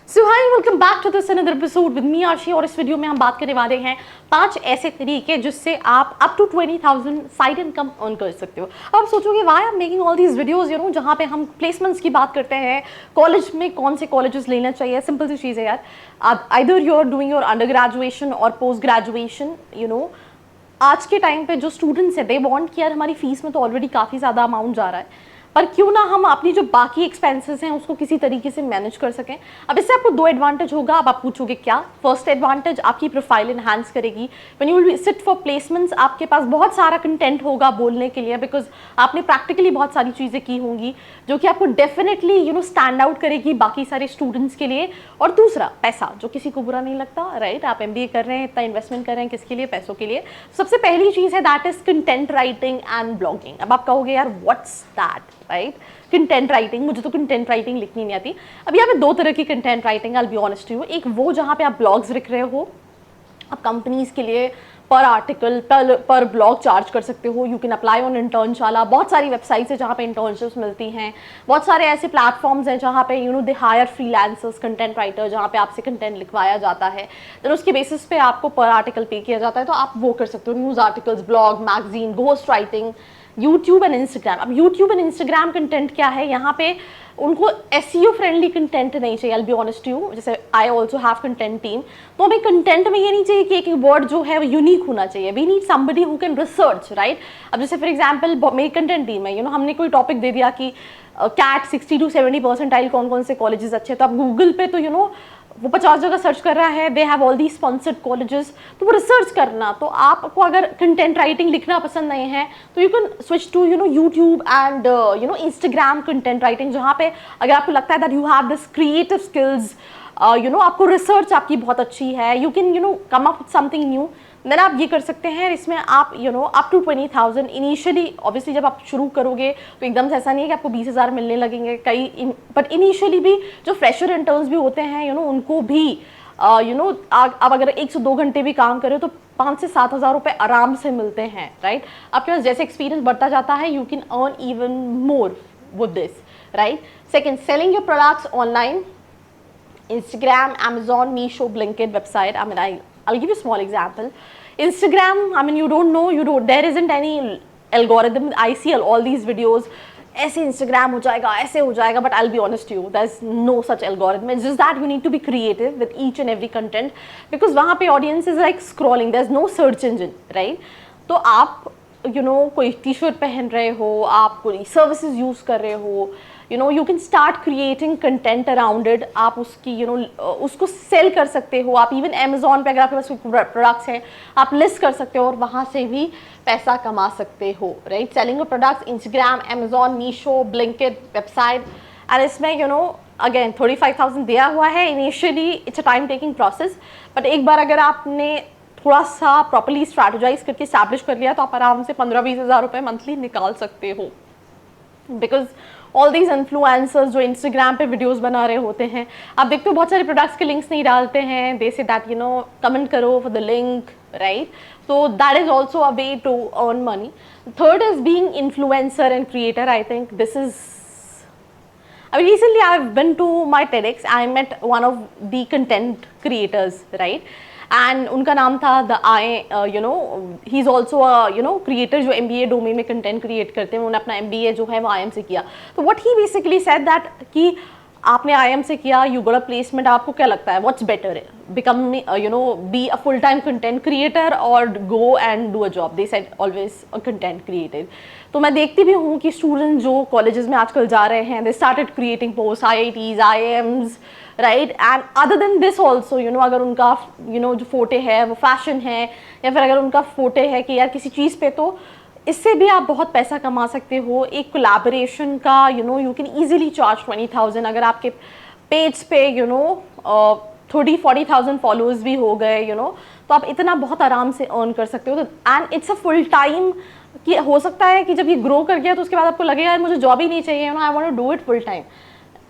So hi, welcome back to this another episode with me Ashi. और इस video में हम बात करने वाले हैं 5 ऐसे तरीके जिससे आप up to 20,000 side income earn कर सकते हो। अब आप सोचोगे why I am making all these videos, जहाँ पे हम प्लेसमेंट्स की बात करते हैं, कॉलेज में कौन से कॉलेजेस लेना चाहिए। सिंपल सी चीज़ है यार, either you are doing your under graduation और पोस्ट ग्रेजुएशन। आज के टाइम पे जो स्टूडेंट्स है दे वांट कि यार हमारी फीस में तो ऑलरेडी काफ़ी ज़्यादा अमाउंट जा रहा है, पर क्यों ना हम अपनी जो बाकी एक्सपेंसेस हैं उसको किसी तरीके से मैनेज कर सकें। अब इससे आपको 2 एडवांटेज होगा। अब आप पूछोगे क्या? फर्स्ट एडवांटेज, आपकी प्रोफाइल इन्हांस करेगी। When you will sit for placements, आपके पास बहुत सारा कंटेंट होगा बोलने के लिए, बिकॉज आपने प्रैक्टिकली बहुत सारी चीज़ें की होंगी जो कि आपको डेफिनेटली स्टैंड आउट करेगी बाकी सारे स्टूडेंट्स के लिए। और दूसरा, पैसा, जो किसी को बुरा नहीं लगता, राइट? आप MBA कर रहे हैं, इतना इन्वेस्टमेंट कर रहे हैं, किसके लिए? पैसों के लिए। सबसे पहली चीज़ है that is content writing and blogging. अब आप कहोगे यार what's that, right? Content writing, मुझे तो कंटेंट राइटिंग लिखनी नहीं आती। अब यहाँ पे 2 तरह की content writing, I will be honest to you. एक वो जहाँ पे आप ब्लॉग्स लिख रहे हो, आप कंपनीज के लिए पर आर्टिकल पर ब्लॉग चार्ज कर सकते हो। You can apply on Internshala. बहुत सारी वेबसाइट्स है जहाँ पे इंटर्नशिप्स मिलती हैं। बहुत सारे ऐसे प्लेटफॉर्म्स हैं जहाँ पे they hire freelancers, content writer, जहाँ पे आपसे कंटेंट लिखवाया जाता है, देन उसके बेसिस पे आपको पर आर्टिकल पे किया जाता है। तो आप वो कर सकते हो, news articles, blog, magazine, ghost writing, YouTube and Instagram. अब यूट्यूब एंड इंस्टाग्राम कंटेंट क्या है, यहाँ पे उनको SEO फ्रेंडली कंटेंट नहीं चाहिए। I will be honest to you, जैसे I also have content team, तो हमें कंटेंट में ये नहीं चाहिए कि एक वर्ड जो है वो यूनिक होना चाहिए। We need somebody who can research, right? अब जैसे फॉर एग्जाम्पल मेरी कंटेंट टीम है, हमने कोई टॉपिक दे दिया कि कैट 60 to 70 परसेंटाइल कौन कौन से कॉलेजेस अच्छे, तो आप गूगल पे तो वो 50 जगह सर्च कर रहा है, they have all the sponsored colleges, तो वो रिसर्च करना। तो आपको अगर कंटेंट राइटिंग लिखना पसंद नहीं है तो you can switch to YouTube and Instagram content writing, जहाँ पे अगर आपको लगता है that you have this creative skills, आपको रिसर्च आपकी बहुत अच्छी है, you can come up with something new, then आप ये कर सकते हैं। इसमें आप अप टू 20,000 इनिशियली, ऑब्वियसली जब आप शुरू करोगे तो एकदम से ऐसा नहीं है कि आपको 20,000 मिलने लगेंगे बट इनिशियली भी जो फ्रेशर इंटर्न्स भी होते हैं उनको भी आप अगर 1 से 2 घंटे भी काम करें तो 5 से 7,000 रुपये आराम से मिलते हैं, राइट? आपके पास जैसे एक्सपीरियंस बढ़ता जाता है, you can earn even more with this, right? Second, selling your products online, Instagram, Amazon, Meesho, Blinkit website. I mean, I'll give you a small example. Instagram, I mean, there isn't any algorithm. I see all these videos. ऐसे Instagram हो जाएगा, ऐसे हो जाएगा, but I'll be honest to you, there's no such algorithm. It's just that you need to be creative with each and every content, because वहाँ पे audience is like scrolling. There's no search engine, right? तो आप कोई T-shirt पहन रहे हो, आप कोई सर्विसेज यूज़ कर रहे हो, you can start creating content around it. आप उसकी उसको सेल कर सकते हो। आप इवन Amazon पे अगर आपके पास कोई प्रोडक्ट्स हैं आप लिस्ट कर सकते हो और वहाँ से भी पैसा कमा सकते हो, right? Selling products, Instagram, Amazon, Meesho, Blinkit website. And इसमें अगेन 35,000 दिया हुआ है initially. It's a time taking process, but एक बार अगर आपने थोड़ा सा प्रॉपर्ली स्ट्रैटेजाइज करके स्टैब्लिश कर लिया तो आप आराम से 15-20 हज़ार रुपये मंथली निकाल सकते हो। बिकॉज ऑल दीज इन्फ्लुएंसर्स जो इंस्टाग्राम पे वीडियोस बना रहे होते हैं, आप देखते हो बहुत सारे प्रोडक्ट्स के लिंक्स नहीं डालते हैं। दे से दैट कमेंट करो फॉर द लिंक, राइट? तो that is also a way to earn money. Third is being influencer and creator. I think this is, I mean, recently I've been to my TEDx. I met one of the content creators, right? And उनका नाम था he's also a creator जो MBA domain में content create करते हैं। उन्होंने अपना MBA जो है वो IIM से किया। तो what he basically said that कि आपने IIM से किया, you got a placement, आपको क्या लगता है what's better, become be a full time content creator or go and do a job? They said always a content creator. तो मैं देखती भी हूँ कि स्टूडेंट जो कॉलेजेस में आजकल जा रहे हैं, they started creating posts, IITs, IIMs, right? And other than this also अगर उनका जो फोटे है वो फैशन है, या फिर अगर उनका फोटे है कि यार किसी चीज़ पे, तो इससे भी आप बहुत पैसा कमा सकते हो। एक कोलैबोरेशन का यू कैन ईजिली चार्ज 20,000। अगर आपके पेज पे 30-40,000 फॉलोअर्स भी हो गए तो आप इतना बहुत आराम से अर्न कर सकते हो। And it's a full time, कि हो सकता है कि जब ये ग्रो कर गया तो उसके बाद आपको लगे यार मुझे जॉब ही नहीं चाहिए, I want to do it full time.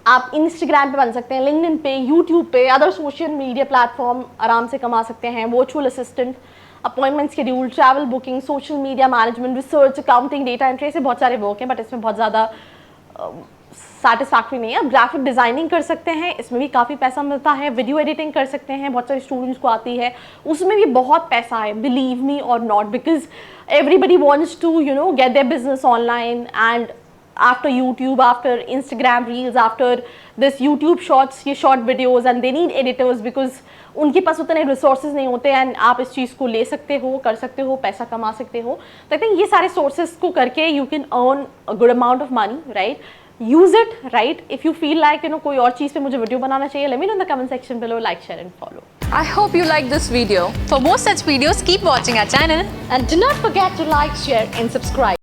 आप इंस्टाग्राम पे बन सकते हैं, लिंक्डइन पे, यूट्यूब पे, अदर सोशल मीडिया प्लेटफॉर्म आराम से कमा सकते हैं। Virtual assistant, appointment schedule, travel booking, social media management, research, accounting, data entry, से बहुत सारे वर्क हैं, बट इसमें बहुत ज़्यादा सेटिस्फैक्ट्री नहीं है। आप ग्राफिक डिज़ाइनिंग कर सकते हैं, इसमें भी काफ़ी पैसा मिलता है। वीडियो एडिटिंग कर सकते हैं, बहुत सारे स्टूडेंट्स को आती है, उसमें भी बहुत पैसा है, बिलीव मी और not, because everybody wants to get their business online, and after YouTube, after Instagram Reels, after this YouTube Shorts, ये short videos, and they need editors because उनके पास उतने resources नहीं होते, and आप इस चीज़ को ले सकते हो, कर सकते हो, पैसा कमा सकते हो। तो I think ये सारे sources को करके you can earn a good amount of money, right? Use it, right? If you feel like कोई और चीज़ पे मुझे वीडियो बनाना चाहिए, let me know in the comment section below. Like, share and follow. I hope you like this video. For more such videos, keep watching our channel. And do not forget to like, share and subscribe.